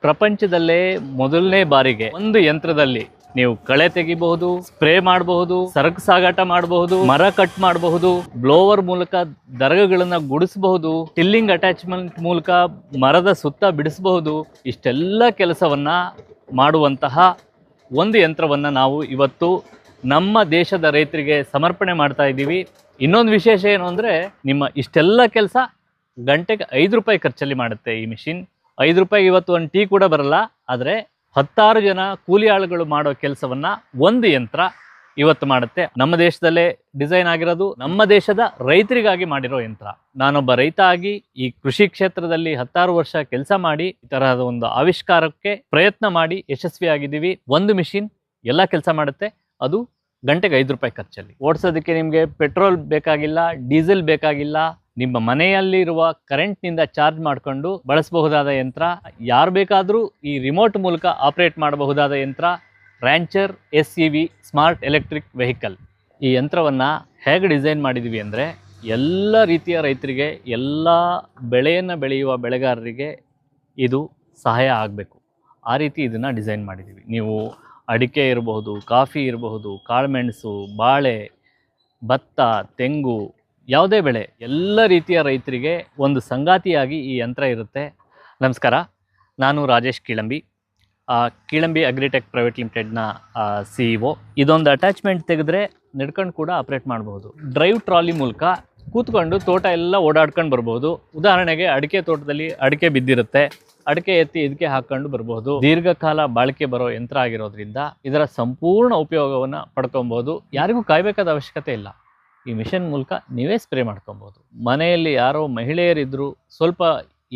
ಪ್ರಪಂಚದಲ್ಲೇ ಮೊದಲನೇ ಬಾರಿಗೆ ಒಂದು ಯಂತ್ರದಲ್ಲಿ ನೀವು ಕಳೆ ತೆಗಿಬಹುದು, ಸ್ಪ್ರೇ ಮಾಡಬಹುದು, ಸರಕು ಸಾಗಾಟ ಮಾಡಬಹುದು, ಮರ ಕಟ್ ಮಾಡಬಹುದು, ಬ್ಲೋವರ್ ಮೂಲಕ ದರಗಗಳನ್ನ ಗುಡಿಸಬಹುದು, ಟಿಲ್ಲಿಂಗ್ ಅಟ್ಯಾಚ್ಮೆಂಟ್ ಮೂಲಕ ಮರದ ಸುತ್ತ ಬಿಡಿಸಬಹುದು. ಇಷ್ಟೆಲ್ಲ ಕೆಲಸವನ್ನ ಮಾಡುವಂತಹ ಒಂದು ಯಂತ್ರವನ್ನ ನಾವು ಇವತ್ತು ನಮ್ಮ ದೇಶದ ರೈತರಿಗೆ ಸಮರ್ಪಣೆ ಮಾಡ್ತಾ ಇದ್ದೀವಿ. ಇನ್ನೊಂದು ವಿಶೇಷ ಏನು ಅಂದರೆ, ನಿಮ್ಮ ಇಷ್ಟೆಲ್ಲ ಕೆಲಸ ಗಂಟೆಗೆ 5 ರೂಪಾಯಿ ಖರ್ಚಲ್ಲಿ ಮಾಡುತ್ತೆ ಈ ಮಿಷಿನ್. 5 ರೂಪಾಯಿಗೆ ಇವತ್ತು ಒಂದು ಟೀ ಕೂಡ ಬರಲ್ಲ. ಆದರೆ 16 ಜನ ಕೂಲಿ ಆಳುಗಳು ಮಾಡೋ ಕೆಲಸವನ್ನ ಒಂದು ಯಂತ್ರ ಇವತ್ತು ಮಾಡುತ್ತೆ. ನಮ್ಮ ದೇಶದಲ್ಲೇ ಡಿಸೈನ್ ಆಗಿರೋದು, ನಮ್ಮ ದೇಶದ ರೈತರಿಗಾಗಿ ಮಾಡಿರೋ ಯಂತ್ರ. ನಾನೊಬ್ಬ ರೈತ ಆಗಿ ಈ ಕೃಷಿ ಕ್ಷೇತ್ರದಲ್ಲಿ 16 ವರ್ಷ ಕೆಲಸ ಮಾಡಿ ಈ ತರಹದ ಒಂದು ಆವಿಷ್ಕಾರಕ್ಕೆ ಪ್ರಯತ್ನ ಮಾಡಿ ಯಶಸ್ವಿಯಾಗಿದ್ದೀವಿ. ಒಂದು ಮಿಷಿನ್ ಎಲ್ಲ ಕೆಲಸ ಮಾಡುತ್ತೆ, ಅದು ಗಂಟೆಗೆ 5 ರೂಪಾಯಿ ಖರ್ಚಲ್ಲಿ. ಓಡಿಸೋದಕ್ಕೆ ನಿಮಗೆ ಪೆಟ್ರೋಲ್ ಬೇಕಾಗಿಲ್ಲ, ಡೀಸೆಲ್ ಬೇಕಾಗಿಲ್ಲ. ನಿಮ್ಮ ಮನೆಯಲ್ಲಿರುವ ಕರೆಂಟ್ನಿಂದ ಚಾರ್ಜ್ ಮಾಡಿಕೊಂಡು ಬಳಸಬಹುದಾದ ಯಂತ್ರ. ಯಾರು ಬೇಕಾದರೂ ಈ ರಿಮೋಟ್ ಮೂಲಕ ಆಪರೇಟ್ ಮಾಡಬಹುದಾದ ಯಂತ್ರ ರ್ಯಾಂಚರ್ SEV ಸ್ಮಾರ್ಟ್ ಎಲೆಕ್ಟ್ರಿಕ್ ವೆಹಿಕಲ್. ಈ ಯಂತ್ರವನ್ನು ಹೇಗೆ ಡಿಸೈನ್ ಮಾಡಿದ್ದೀವಿ ಅಂದರೆ, ಎಲ್ಲ ರೀತಿಯ ರೈತರಿಗೆ, ಎಲ್ಲ ಬೆಳೆಯನ್ನು ಬೆಳೆಯುವ ಬೆಳೆಗಾರರಿಗೆ ಇದು ಸಹಾಯ ಆಗಬೇಕು, ಆ ರೀತಿ ಇದನ್ನು ಡಿಸೈನ್ ಮಾಡಿದ್ದೀವಿ. ನೀವು ಅಡಿಕೆ ಇರಬಹುದು, ಕಾಫಿ ಇರಬಹುದು, ಕಾಳುಮೆಣಸು, ಬಾಳೆ, ಭತ್ತ, ತೆಂಗು, ಯಾವುದೇ ಬೆಳೆ, ಎಲ್ಲ ರೀತಿಯ ರೈತರಿಗೆ ಒಂದು ಸಂಗಾತಿಯಾಗಿ ಈ ಯಂತ್ರ ಇರುತ್ತೆ. ನಮಸ್ಕಾರ, ನಾನು ರಾಜೇಶ್ ಕೀಳಂಬಿ, ಕೀಳಂಬಿ ಅಗ್ರಿಟೆಕ್ ಪ್ರೈವೇಟ್ ಲಿಮಿಟೆಡ್ನ CEO. ಇದೊಂದು ಅಟ್ಯಾಚ್ಮೆಂಟ್ ತೆಗೆದ್ರೆ ನಡ್ಕೊಂಡು ಕೂಡ ಆಪ್ರೇಟ್ ಮಾಡಬಹುದು. ಡ್ರೈವ್ ಟ್ರಾಲಿ ಮೂಲಕ ಕೂತ್ಕೊಂಡು ತೋಟ ಎಲ್ಲ ಓಡಾಡ್ಕೊಂಡು ಬರ್ಬೋದು. ಉದಾಹರಣೆಗೆ ಅಡಿಕೆ ತೋಟದಲ್ಲಿ ಅಡಿಕೆ ಬಿದ್ದಿರುತ್ತೆ, ಅಡಿಕೆ ಎತ್ತಿ ಇದಕ್ಕೆ ಹಾಕೊಂಡು ಬರ್ಬೋದು. ದೀರ್ಘಕಾಲ ಬಾಳಿಕೆ ಬರೋ ಯಂತ್ರ ಆಗಿರೋದ್ರಿಂದ ಇದರ ಸಂಪೂರ್ಣ ಉಪಯೋಗವನ್ನು ಪಡ್ಕೊಬೋದು. ಯಾರಿಗೂ ಕಾಯಬೇಕಾದ ಅವಶ್ಯಕತೆ ಇಲ್ಲ. ಈ ಮಿಷನ್ ಮೂಲಕ ನೀವೇ ಸ್ಪ್ರೇ ಮಾಡ್ಕೊಬೋದು. ಮನೆಯಲ್ಲಿ ಯಾರೋ ಮಹಿಳೆಯರಿದ್ದರೂ, ಸ್ವಲ್ಪ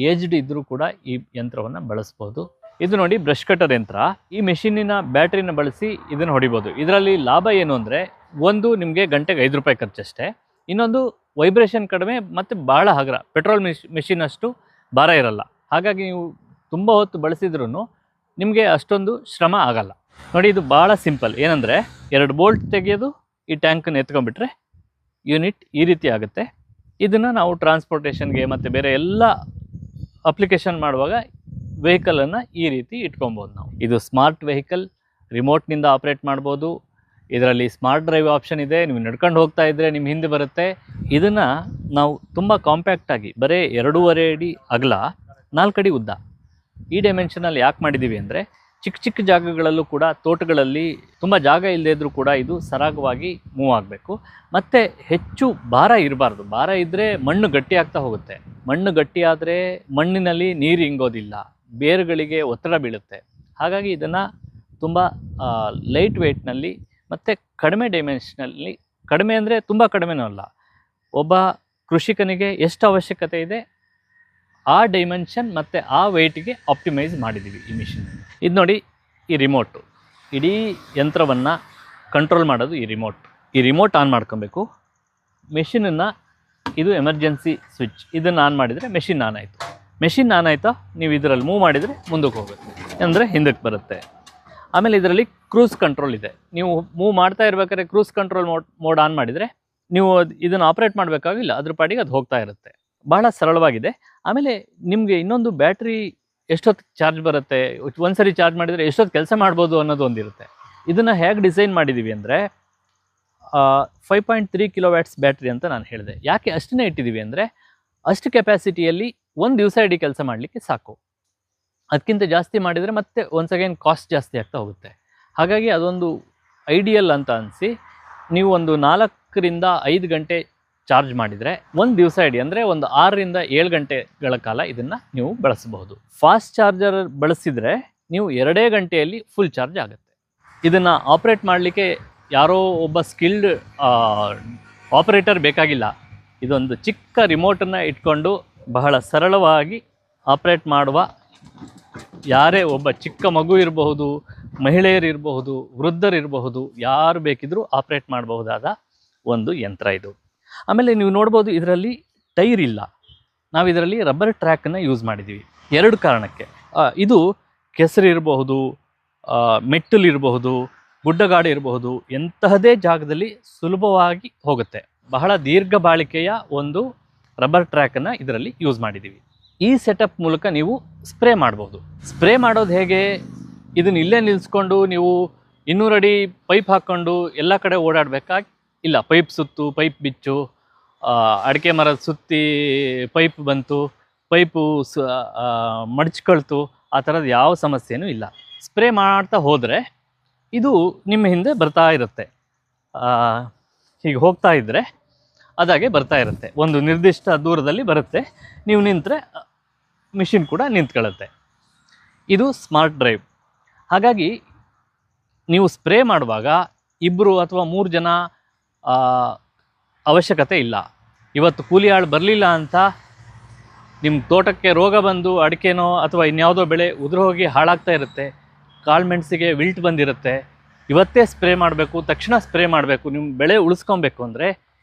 ಏಜ್ಡ್ ಇದ್ದರೂ ಕೂಡ ಈ ಯಂತ್ರವನ್ನು ಬಳಸ್ಬೋದು. ಇದು ನೋಡಿ, ಬ್ರಷ್ ಕಟರ್ ಯಂತ್ರ. ಈ ಮೆಷಿನಿನ ಬ್ಯಾಟ್ರಿನ ಬಳಸಿ ಇದನ್ನು ಹೊಡಿಬೋದು. ಇದರಲ್ಲಿ ಲಾಭ ಏನು ಅಂದರೆ, ಒಂದು ನಿಮಗೆ ಗಂಟೆಗೆ 5 ರೂಪಾಯಿ ಖರ್ಚಷ್ಟೇ. ಇನ್ನೊಂದು ವೈಬ್ರೇಷನ್ ಕಡಿಮೆ ಮತ್ತು ಭಾಳ ಹಗುರ. ಪೆಟ್ರೋಲ್ ಮೆಷಿನ್ ಅಷ್ಟು ಭಾರ ಇರಲ್ಲ. ಹಾಗಾಗಿ ನೀವು ತುಂಬ ಹೊತ್ತು ಬಳಸಿದ್ರೂ ನಿಮಗೆ ಅಷ್ಟೊಂದು ಶ್ರಮ ಆಗಲ್ಲ. ನೋಡಿ, ಇದು ಭಾಳ ಸಿಂಪಲ್. ಏನಂದರೆ, 2 ಬೋಲ್ಟ್ ತೆಗೆಯೋದು, ಈ ಟ್ಯಾಂಕನ್ನು ಎತ್ಕೊಂಡ್ಬಿಟ್ರೆ ಯೂನಿಟ್ ಈ ರೀತಿ ಆಗುತ್ತೆ. ಇದನ್ನು ನಾವು ಟ್ರಾನ್ಸ್ಪೋರ್ಟೇಷನ್ಗೆ ಮತ್ತು ಬೇರೆ ಎಲ್ಲ ಅಪ್ಲಿಕೇಶನ್ ಮಾಡುವಾಗ ವೆಹಿಕಲನ್ನು ಈ ರೀತಿ ಇಟ್ಕೊಬೋದು ನಾವು. ಇದು ಸ್ಮಾರ್ಟ್ ವೆಹಿಕಲ್, ರಿಮೋಟ್ನಿಂದ ಆಪ್ರೇಟ್ ಮಾಡ್ಬೋದು. ಇದರಲ್ಲಿ ಸ್ಮಾರ್ಟ್ ಡ್ರೈವ್ ಆಪ್ಷನ್ ಇದೆ. ನೀವು ನಡ್ಕೊಂಡು ಹೋಗ್ತಾ ಇದ್ದರೆ ನಿಮ್ಮ ಹಿಂದೆ ಬರುತ್ತೆ. ಇದನ್ನು ನಾವು ತುಂಬ ಕಾಂಪ್ಯಾಕ್ಟಾಗಿ, ಬರೀ 2.5 ಅಡಿ ಅಗಲ, 4 ಅಡಿ ಉದ್ದ, ಈ ಡೈಮೆನ್ಷನಲ್ಲಿ ಯಾಕೆ ಮಾಡಿದ್ದೀವಿ ಅಂದರೆ, ಚಿಕ್ಕ ಚಿಕ್ಕ ಜಾಗಗಳಲ್ಲೂ ಕೂಡ, ತೋಟಗಳಲ್ಲಿ ತುಂಬ ಜಾಗ ಇಲ್ಲದೇ ಇದ್ದರೂ ಕೂಡ ಇದು ಸರಾಗವಾಗಿ ಮೂವ್ ಆಗಬೇಕು. ಮತ್ತು ಹೆಚ್ಚು ಭಾರ ಇರಬಾರ್ದು. ಭಾರ ಇದ್ದರೆ ಮಣ್ಣು ಗಟ್ಟಿ ಆಗ್ತಾ ಹೋಗುತ್ತೆ. ಮಣ್ಣು ಗಟ್ಟಿಯಾದರೆ ಮಣ್ಣಿನಲ್ಲಿ ನೀರು ಇಂಗೋದಿಲ್ಲ, ಬೇರುಗಳಿಗೆ ಒತ್ತಡ ಬೀಳುತ್ತೆ. ಹಾಗಾಗಿ ಇದನ್ನು ತುಂಬ ಲೈಟ್ ವೆಯ್ಟ್ನಲ್ಲಿ ಮತ್ತು ಕಡಿಮೆ ಡೈಮೆನ್ಷನಲ್ಲಿ, ಕಡಿಮೆ ಅಂದರೆ ತುಂಬ ಕಡಿಮೆನೂ ಅಲ್ಲ, ಒಬ್ಬ ಕೃಷಿಕನಿಗೆ ಎಷ್ಟು ಅವಶ್ಯಕತೆ ಇದೆ ಆ ಡೈಮೆನ್ಷನ್ ಮತ್ತು ಆ ವೆಯ್ಟಿಗೆ ಆಪ್ಟಿಮೈಸ್ ಮಾಡಿದ್ದೀವಿ ಈ ಮಿಷಿನ್. ಇದು ನೋಡಿ, ಈ ರಿಮೋಟು, ಇಡೀ ಯಂತ್ರವನ್ನು ಕಂಟ್ರೋಲ್ ಮಾಡೋದು ಈ ರಿಮೋಟ್. ಈ ರಿಮೋಟ್ ಆನ್ ಮಾಡ್ಕೊಬೇಕು. ಮೆಷಿನನ್ನು, ಇದು ಎಮರ್ಜೆನ್ಸಿ ಸ್ವಿಚ್, ಇದನ್ನು ಆನ್ ಮಾಡಿದರೆ ಮೆಷಿನ್ ಆನ್ ಆಯಿತು. ಮೆಷಿನ್ ಆನ್ ಆಯಿತಾ, ನೀವು ಇದರಲ್ಲಿ ಮೂವ್ ಮಾಡಿದರೆ ಮುಂದಕ್ಕೆ ಹೋಗುತ್ತೆ, ಅಂದರೆ ಹಿಂದಕ್ಕೆ ಬರುತ್ತೆ. ಆಮೇಲೆ ಇದರಲ್ಲಿ ಕ್ರೂಸ್ ಕಂಟ್ರೋಲ್ ಇದೆ. ನೀವು ಮೂವ್ ಮಾಡ್ತಾ ಇರಬೇಕಾದ್ರೆ ಕ್ರೂಸ್ ಕಂಟ್ರೋಲ್ ಮೋಡ್ ಆನ್ ಮಾಡಿದರೆ ನೀವು ಇದನ್ನು ಆಪ್ರೇಟ್ ಮಾಡಬೇಕಾಗಿಲ್ಲ, ಅದ್ರ ಪಾಡಿಗೆ ಅದು ಹೋಗ್ತಾ ಇರುತ್ತೆ. ಭಾಳ ಸರಳವಾಗಿದೆ. ಆಮೇಲೆ ನಿಮಗೆ ಇನ್ನೊಂದು, ಬ್ಯಾಟ್ರಿ ಎಷ್ಟೊತ್ತು ಚಾರ್ಜ್ ಬರುತ್ತೆ, ಒಂದ್ಸರಿ ಚಾರ್ಜ್ ಮಾಡಿದರೆ ಎಷ್ಟೊತ್ತು ಕೆಲಸ ಮಾಡ್ಬೋದು ಅನ್ನೋದು ಒಂದಿರುತ್ತೆ. ಇದನ್ನು ಹೇಗೆ ಡಿಸೈನ್ ಮಾಡಿದ್ದೀವಿ ಅಂದರೆ, 5.3 ಕಿಲೋವ್ಯಾಟ್ಸ್ ಬ್ಯಾಟ್ರಿ ಅಂತ ನಾನು ಹೇಳಿದೆ. ಯಾಕೆ ಅಷ್ಟನ್ನೇ ಇಟ್ಟಿದ್ದೀವಿ ಅಂದರೆ, ಅಷ್ಟು ಕೆಪಾಸಿಟಿಯಲ್ಲಿ ಒಂದು ದಿವಸ ಇಡೀ ಕೆಲಸ ಮಾಡಲಿಕ್ಕೆ ಸಾಕು. ಅದಕ್ಕಿಂತ ಜಾಸ್ತಿ ಮಾಡಿದರೆ ಮತ್ತೆ ಒನ್ಸ್ ಅಗೇನ್ ಕಾಸ್ಟ್ ಜಾಸ್ತಿ ಆಗ್ತಾ ಹೋಗುತ್ತೆ. ಹಾಗಾಗಿ ಅದೊಂದು ಐಡಿಯಲ್ ಅಂತ ಅನಿಸಿ, ನೀವು ಒಂದು 4ರಿಂದ 5 ಗಂಟೆ ಚಾರ್ಜ್ ಮಾಡಿದರೆ ಒಂದು ದಿವಸ ಇಡೀ, ಅಂದರೆ ಒಂದು 6ರಿಂದ 7 ಗಂಟೆಗಳ ಕಾಲ ಇದನ್ನು ನೀವು ಬಳಸಬಹುದು. ಫಾಸ್ಟ್ ಚಾರ್ಜರ್ ಬಳಸಿದರೆ ನೀವು 2 ಗಂಟೆಯಲ್ಲಿ ಫುಲ್ ಚಾರ್ಜ್ ಆಗುತ್ತೆ. ಇದನ್ನು ಆಪ್ರೇಟ್ ಮಾಡಲಿಕ್ಕೆ ಯಾರೋ ಒಬ್ಬ ಸ್ಕಿಲ್ಡ್ ಆಪರೇಟರ್ ಬೇಕಾಗಿಲ್ಲ. ಇದೊಂದು ಚಿಕ್ಕ ರಿಮೋಟನ್ನು ಇಟ್ಕೊಂಡು ಬಹಳ ಸರಳವಾಗಿ ಆಪ್ರೇಟ್ ಮಾಡುವ, ಯಾರೇ ಒಬ್ಬ ಚಿಕ್ಕ ಮಗು ಇರಬಹುದು, ಮಹಿಳೆಯರಿರಬಹುದು, ವೃದ್ಧರಿರಬಹುದು, ಯಾರು ಬೇಕಿದ್ರೂ ಆಪ್ರೇಟ್ ಮಾಡಬಹುದಾದ ಒಂದು ಯಂತ್ರ ಇದು. ಆಮೇಲೆ ನೀವು ನೋಡ್ಬೋದು, ಇದರಲ್ಲಿ ಟೈರ್ ಇಲ್ಲ. ನಾವು ಇದರಲ್ಲಿ ರಬ್ಬರ್ ಟ್ರ್ಯಾಕನ್ನು ಯೂಸ್ ಮಾಡಿದ್ದೀವಿ 2 ಕಾರಣಕ್ಕೆ. ಇದು ಕೆಸರು ಇರಬಹುದು, ಮೆಟ್ಟಲು ಇರಬಹುದು, ಗುಡ್ಡಗಾಡು ಇರಬಹುದು, ಎಂತಹದೇ ಜಾಗದಲ್ಲಿ ಸುಲಭವಾಗಿ ಹೋಗುತ್ತೆ. ಬಹಳ ದೀರ್ಘ ಬಾಳಿಕೆಯ ಒಂದು ರಬ್ಬರ್ ಟ್ರ್ಯಾಕನ್ನು ಇದರಲ್ಲಿ ಯೂಸ್ ಮಾಡಿದ್ದೀವಿ. ಈ ಸೆಟಪ್ ಮೂಲಕ ನೀವು ಸ್ಪ್ರೇ ಮಾಡ್ಬೋದು. ಸ್ಪ್ರೇ ಮಾಡೋದು ಹೇಗೆ? ಇದನ್ನ ಇಲ್ಲೇ ನಿಲ್ಲಿಸ್ಕೊಂಡು ನೀವು 200 ಅಡಿ ಪೈಪ್ ಹಾಕ್ಕೊಂಡು ಎಲ್ಲ ಕಡೆ ಓಡಾಡಬೇಕಾಗಿ ಇಲ್ಲ. ಪೈಪ್ ಸುತ್ತು, ಪೈಪ್ ಬಿಚ್ಚು, ಅಡಿಕೆ ಮರದ ಸುತ್ತಿ ಪೈಪ್ ಬಂತು, ಪೈಪು ಮಡ್ಚ್ಕೊಳ್ತು, ಆ ಥರದ ಯಾವ ಸಮಸ್ಯೆನೂ ಇಲ್ಲ. ಸ್ಪ್ರೇ ಮಾಡ್ತಾ ಹೋದರೆ ಇದು ನಿಮ್ಮ ಹಿಂದೆ ಬರ್ತಾ ಇರುತ್ತೆ. ಹೀಗೆ ಹೋಗ್ತಾ ಇದ್ದರೆ ಅದಾಗೆ ಬರ್ತಾ ಇರುತ್ತೆ. ಒಂದು ನಿರ್ದಿಷ್ಟ ದೂರದಲ್ಲಿ ಬರುತ್ತೆ. ನೀವು ನಿಂತರೆ ಮಿಷಿನ್ ಕೂಡ ನಿಂತ್ಕೊಳ್ಳುತ್ತೆ. ಇದು ಸ್ಮಾರ್ಟ್ ಡ್ರೈವ್. ಹಾಗಾಗಿ ನೀವು ಸ್ಪ್ರೇ ಮಾಡುವಾಗ 2 ಅಥವಾ 3 ಜನ ಅವಶ್ಯಕತೆ ಇಲ್ಲ. ಇವತ್ತು ಕೂಲಿ ಆಳು ಬರಲಿಲ್ಲ ಅಂತ ನಿಮ್ಮ ತೋಟಕ್ಕೆ ರೋಗ ಬಂದು ಅಡಿಕೆನೋ ಅಥವಾ ಇನ್ಯಾವುದೋ ಬೆಳೆ ಉದುರು ಹೋಗಿ ಹಾಳಾಗ್ತಾ ಇರುತ್ತೆ. ಕಾಳುಮೆಣಸಿಗೆ ವಿಲ್ಟ್ ಬಂದಿರುತ್ತೆ. ಇವತ್ತೇ ಸ್ಪ್ರೇ ಮಾಡಬೇಕು, ತಕ್ಷಣ ಸ್ಪ್ರೇ ಮಾಡಬೇಕು, ನಿಮ್ಮ ಬೆಳೆ ಉಳಿಸ್ಕೊಬೇಕು ಅಂದರೆ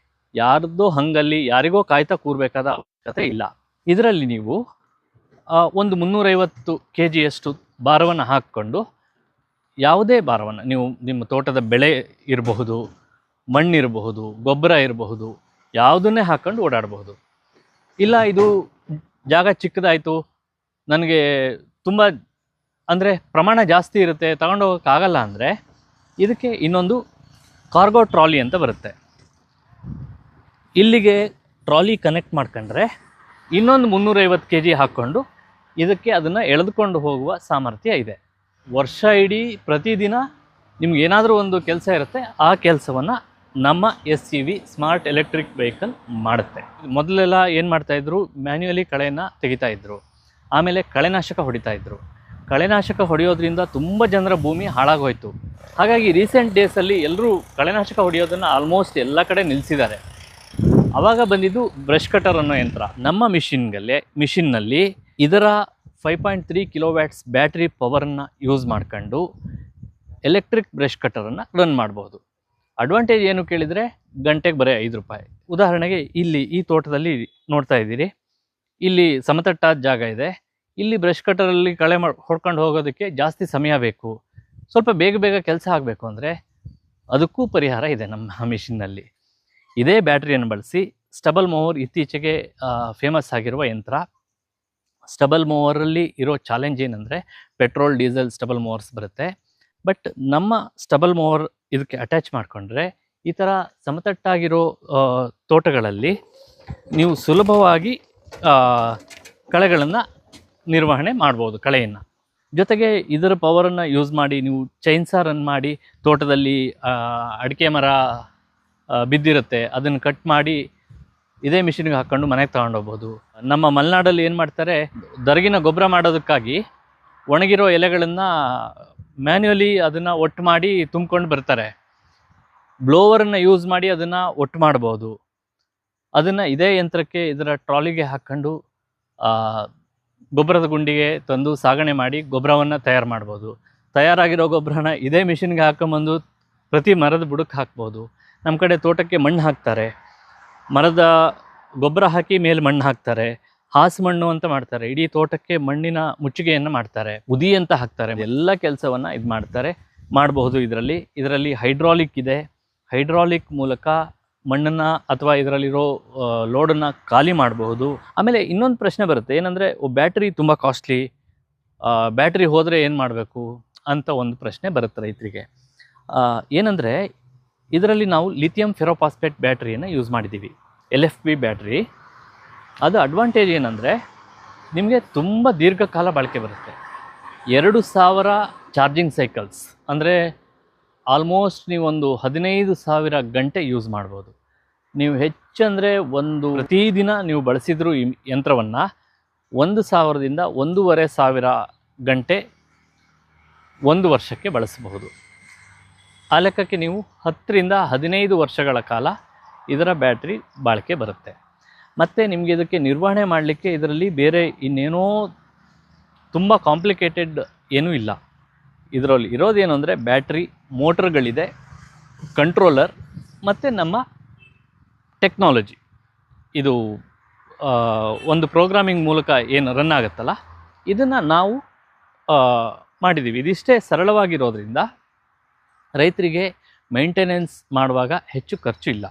ಯಾರ್ದೋ ಹಂಗಲ್ಲಿ ಯಾರಿಗೋ ಕಾಯ್ತಾ ಕೂರಬೇಕಾದ ಅವಶ್ಯಕತೆ ಇಲ್ಲ. ಇದರಲ್ಲಿ ನೀವು ಒಂದು 350 kgಯಷ್ಟು ಭಾರವನ್ನು ಹಾಕ್ಕೊಂಡು ಯಾವುದೇ ಭಾರವನ್ನು ನೀವು ನಿಮ್ಮ ತೋಟದ ಬೆಳೆ ಇರಬಹುದು, ಮಣ್ಣಿರಬಹುದು, ಗೊಬ್ಬರ ಇರಬಹುದು, ಯಾವುದನ್ನೇ ಹಾಕ್ಕೊಂಡು ಓಡಾಡಬಹುದು. ಇಲ್ಲ ಇದು ಜಾಗ ಚಿಕ್ಕದಾಯಿತು, ನನಗೆ ತುಂಬ ಅಂದರೆ ಪ್ರಮಾಣ ಜಾಸ್ತಿ ಇರುತ್ತೆ, ತಗೊಂಡು ಹೋಗೋಕ್ಕಾಗಲ್ಲ ಅಂದರೆ ಇದಕ್ಕೆ ಇನ್ನೊಂದು ಕಾರ್ಗೋ ಟ್ರಾಲಿ ಅಂತ ಬರುತ್ತೆ. ಇಲ್ಲಿಗೆ ಟ್ರಾಲಿ ಕನೆಕ್ಟ್ ಮಾಡ್ಕೊಂಡ್ರೆ ಇನ್ನೊಂದು 350 kg ಹಾಕ್ಕೊಂಡು ಇದಕ್ಕೆ ಅದನ್ನು ಎಳೆದುಕೊಂಡು ಹೋಗುವ ಸಾಮರ್ಥ್ಯ ಇದೆ. ವರ್ಷ ಇಡೀ ಪ್ರತಿದಿನ ನಿಮ್ಗೆ ಏನಾದರೂ ಒಂದು ಕೆಲಸ ಇರುತ್ತೆ, ಆ ಕೆಲಸವನ್ನು ನಮ್ಮ SCV ಸ್ಮಾರ್ಟ್ ಎಲೆಕ್ಟ್ರಿಕ್ ವೆಹಿಕಲ್ ಮಾಡುತ್ತೆ. ಮೊದಲೆಲ್ಲ ಏನು ಮಾಡ್ತಾಯಿದ್ರು, ಮ್ಯಾನ್ಯುಯಲಿ ಕಳೆಯನ್ನು ತೆಗಿತಾಯಿದ್ರು, ಆಮೇಲೆ ಕಳೆನಾಶಕ ಹೊಡಿತಾಯಿದ್ರು. ಕಳೆನಾಶಕ ಹೊಡೆಯೋದ್ರಿಂದ ತುಂಬ ಜನರ ಭೂಮಿ ಹಾಳಾಗೋಯ್ತು. ಹಾಗಾಗಿ ರೀಸೆಂಟ್ ಡೇಸಲ್ಲಿ ಎಲ್ಲರೂ ಕಳೆನಾಶಕ ಹೊಡೆಯೋದನ್ನು ಆಲ್ಮೋಸ್ಟ್ ಎಲ್ಲ ಕಡೆ ನಿಲ್ಲಿಸಿದ್ದಾರೆ. ಆವಾಗ ಬಂದಿದ್ದು ಬ್ರಷ್ ಕಟರ್ ಅನ್ನೋ ಯಂತ್ರ. ನಮ್ಮ ಮಿಷಿನ್ನಲ್ಲಿ ಇದರ 5.3 kW ಬ್ಯಾಟ್ರಿ ಪವರನ್ನು ಯೂಸ್ ಮಾಡ್ಕೊಂಡು ಎಲೆಕ್ಟ್ರಿಕ್ ಬ್ರಷ್ ಕಟರನ್ನು ರನ್ ಮಾಡ್ಬೋದು. ಅಡ್ವಾಂಟೇಜ್ ಏನು ಕೇಳಿದರೆ ಗಂಟೆಗೆ ಬರೀ 5 ರೂಪಾಯಿ. ಉದಾಹರಣೆಗೆ ಇಲ್ಲಿ ಈ ತೋಟದಲ್ಲಿ ನೋಡ್ತಾ ಇದ್ದೀರಿ, ಇಲ್ಲಿ ಸಮತಟ್ಟಾದ ಜಾಗ ಇದೆ. ಇಲ್ಲಿ ಬ್ರಷ್ ಕಟರಲ್ಲಿ ಕಳೆ ಹೊಡ್ಕೊಂಡು ಹೋಗೋದಕ್ಕೆ ಜಾಸ್ತಿ ಸಮಯ ಬೇಕು. ಸ್ವಲ್ಪ ಬೇಗ ಬೇಗ ಕೆಲಸ ಆಗಬೇಕು ಅಂದರೆ ಅದಕ್ಕೂ ಪರಿಹಾರ ಇದೆ ನಮ್ಮ ಮಿಷಿನ್ನಲ್ಲಿ. ಇದೇ ಬ್ಯಾಟ್ರಿಯನ್ನು ಬಳಸಿ ಸ್ಟಬಲ್ ಮೂವರ್ ಇತ್ತೀಚೆಗೆ ಫೇಮಸ್ ಆಗಿರುವ ಯಂತ್ರ. ಸ್ಟಬಲ್ ಮೂವರಲ್ಲಿ ಇರೋ ಚಾಲೆಂಜ್ ಏನಂದರೆ ಪೆಟ್ರೋಲ್ ಡೀಸೆಲ್ ಸ್ಟಬಲ್ ಮೂವರ್ಸ್ ಬರುತ್ತೆ. ಬಟ್ ನಮ್ಮ ಸ್ಟಬಲ್ ಮೂವರ್ ಇದಕ್ಕೆ ಅಟ್ಯಾಚ್ ಮಾಡಿಕೊಂಡ್ರೆ ಈ ಥರ ಸಮತಟ್ಟಾಗಿರೋ ತೋಟಗಳಲ್ಲಿ ನೀವು ಸುಲಭವಾಗಿ ಕಳೆಗಳನ್ನು ನಿರ್ವಹಣೆ ಮಾಡ್ಬೋದು. ಕಳೆಯನ್ನು ಜೊತೆಗೆ ಇದರ ಪವರನ್ನು ಯೂಸ್ ಮಾಡಿ ನೀವು ಚೈನ್ಸಾ ರನ್ ಮಾಡಿ ತೋಟದಲ್ಲಿ ಅಡಿಕೆ ಮರ ಬಿದ್ದಿರುತ್ತೆ, ಅದನ್ನು ಕಟ್ ಮಾಡಿ ಇದೇ ಮಿಷಿನ್ಗೆ ಹಾಕ್ಕೊಂಡು ಮನೆಗೆ ತಗೊಂಡೋಗ್ಬೋದು. ನಮ್ಮ ಮಲೆನಾಡಲ್ಲಿ ಏನು ಮಾಡ್ತಾರೆ, ದರಗಿನ ಗೊಬ್ಬರ ಮಾಡೋದಕ್ಕಾಗಿ ಒಣಗಿರೋ ಎಲೆಗಳನ್ನು ಮ್ಯಾನ್ಯುಯಲಿ ಅದನ್ನು ಒಟ್ಟು ಮಾಡಿ ತುಂಬ್ಕೊಂಡು ಬರ್ತಾರೆ. ಬ್ಲೋವರನ್ನು ಯೂಸ್ ಮಾಡಿ ಅದನ್ನು ಒಟ್ಟು ಮಾಡ್ಬೋದು. ಅದನ್ನು ಇದೇ ಯಂತ್ರಕ್ಕೆ ಇದರ ಟ್ರಾಲಿಗೆ ಹಾಕ್ಕೊಂಡು ಗೊಬ್ಬರದ ಗುಂಡಿಗೆ ತಂದು ಸಾಗಣೆ ಮಾಡಿ ಗೊಬ್ಬರವನ್ನು ತಯಾರು ಮಾಡ್ಬೋದು. ತಯಾರಾಗಿರೋ ಗೊಬ್ಬರನ ಇದೇ ಮಿಷಿನ್ಗೆ ಹಾಕೊಂಬಂದು ಪ್ರತಿ ಮರದ ಬುಡಕ್ಕೆ ಹಾಕ್ಬೋದು. ನಮ್ಮ ಕಡೆ ತೋಟಕ್ಕೆ ಮಣ್ಣು ಹಾಕ್ತಾರೆ, ಮರದ ಗೊಬ್ಬರ ಹಾಕಿ ಮೇಲೆ ಮಣ್ಣು ಹಾಕ್ತಾರೆ, ಹಾಸು ಮಣ್ಣು ಅಂತ ಮಾಡ್ತಾರೆ, ಇಡೀ ತೋಟಕ್ಕೆ ಮಣ್ಣಿನ ಮುಚ್ಚಿಗೆಯನ್ನು ಮಾಡ್ತಾರೆ, ಉದಿ ಅಂತ ಹಾಕ್ತಾರೆ. ಎಲ್ಲ ಕೆಲಸವನ್ನು ಇದು ಮಾಡಬಹುದು. ಇದರಲ್ಲಿ ಹೈಡ್ರಾಲಿಕ್ ಇದೆ. ಹೈಡ್ರಾಲಿಕ್ ಮೂಲಕ ಮಣ್ಣನ್ನು ಅಥವಾ ಇದರಲ್ಲಿರೋ ಲೋಡನ್ನು ಖಾಲಿ ಮಾಡಬಹುದು. ಆಮೇಲೆ ಇನ್ನೊಂದು ಪ್ರಶ್ನೆ ಬರುತ್ತೆ, ಏನಂದರೆ ಬ್ಯಾಟ್ರಿ ತುಂಬ ಕಾಸ್ಟ್ಲಿ, ಬ್ಯಾಟ್ರಿ ಹೋದರೆ ಏನು ಮಾಡಬೇಕು ಅಂತ ಒಂದು ಪ್ರಶ್ನೆ ಬರುತ್ತೆ ರೈತರಿಗೆ. ಏನಂದರೆ ಇದರಲ್ಲಿ ನಾವು ಲಿಥಿಯಂ ಫೆರೋಫಾಸ್ಫೇಟ್ ಬ್ಯಾಟ್ರಿಯನ್ನು ಯೂಸ್ ಮಾಡಿದ್ದೀವಿ, LFP ಬ್ಯಾಟ್ರಿ. ಅದು ಅಡ್ವಾಂಟೇಜ್ ಏನಂದರೆ ನಿಮಗೆ ತುಂಬ ದೀರ್ಘಕಾಲ ಬಾಳಿಕೆ ಬರುತ್ತೆ. 2000 ಚಾರ್ಜಿಂಗ್ ಸೈಕಲ್ಸ್ ಅಂದರೆ ಆಲ್ಮೋಸ್ಟ್ ನೀವೊಂದು 15,000 ಗಂಟೆ ಯೂಸ್ ಮಾಡ್ಬೋದು. ನೀವು ಹೆಚ್ಚಂದರೆ ಪ್ರತಿದಿನ ನೀವು ಬಳಸಿದ್ರು ಈ ಯಂತ್ರವನ್ನು 1,000ದಿಂದ 1,500 ಗಂಟೆ 1 ವರ್ಷಕ್ಕೆ ಬಳಸಬಹುದು. ಆ ಲೆಕ್ಕಕ್ಕೆ ನೀವು 10ರಿಂದ 15 ವರ್ಷಗಳ ಕಾಲ ಇದರ ಬ್ಯಾಟ್ರಿ ಬಾಳಿಕೆ ಬರುತ್ತೆ. ಮತ್ತು ನಿಮಗೆ ಇದಕ್ಕೆ ನಿರ್ವಹಣೆ ಮಾಡಲಿಕ್ಕೆ ಇದರಲ್ಲಿ ಬೇರೆ ಇನ್ನೇನೋ ತುಂಬ ಕಾಂಪ್ಲಿಕೇಟೆಡ್ ಏನೂ ಇಲ್ಲ. ಇದರಲ್ಲಿ ಇರೋದೇನು ಅಂದರೆ ಬ್ಯಾಟ್ರಿ, ಮೋಟರ್ಗಳಿದೆ, ಕಂಟ್ರೋಲರ್ ಮತ್ತು ನಮ್ಮ ಟೆಕ್ನಾಲಜಿ. ಇದು ಒಂದು ಪ್ರೋಗ್ರಾಮಿಂಗ್ ಮೂಲಕ ಏನು ರನ್ ಆಗುತ್ತಲ್ಲ, ಇದನ್ನು ನಾವು ಮಾಡಿದ್ದೀವಿ. ಇದಿಷ್ಟೇ ಸರಳವಾಗಿರೋದ್ರಿಂದ ರೈತರಿಗೆ ಮೇಂಟೆನೆನ್ಸ್ ಮಾಡುವಾಗ ಹೆಚ್ಚು ಖರ್ಚು ಇಲ್ಲ.